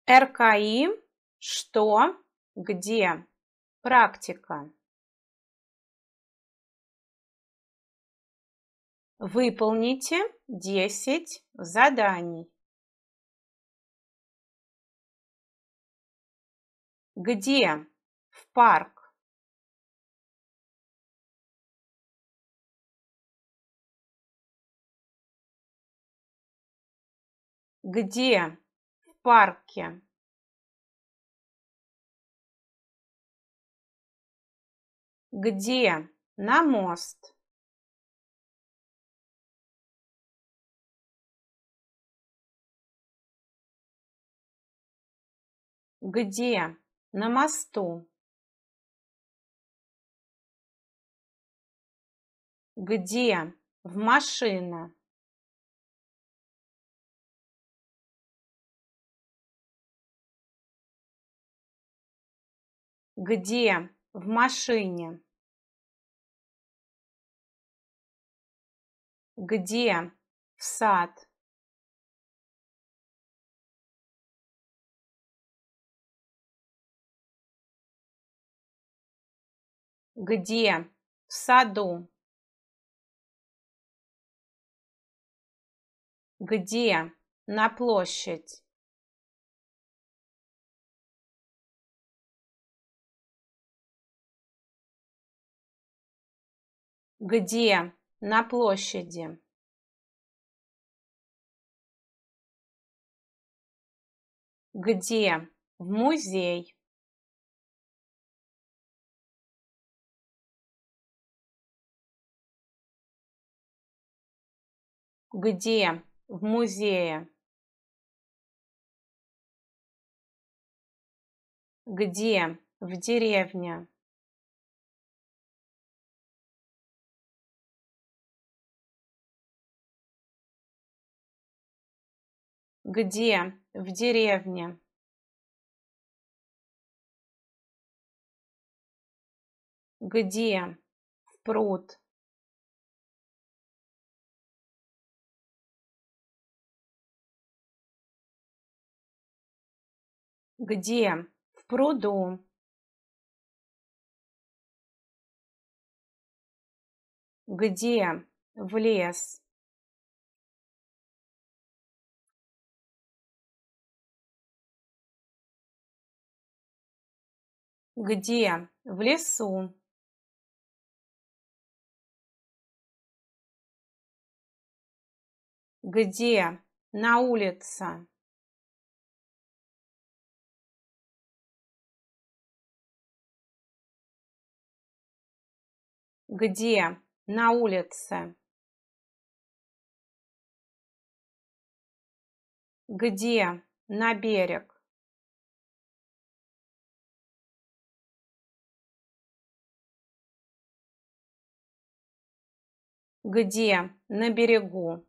РКИ. Что? Где? Практика. Выполните 10 заданий. Где? В парк. Где? В парке. Где? На мост. Где? На мосту. Где? В машина. Где? В машине. Где? В сад. Где? В саду. Где? На площадь. Где? На площади. Где? В музей. Где? В музее. Где? В деревне. Где? В деревне. Где? В пруд. Где? В пруду. Где? В лес. Где? В лесу. Где? На улице. Где? На улице. Где? На берег. Где? На берегу.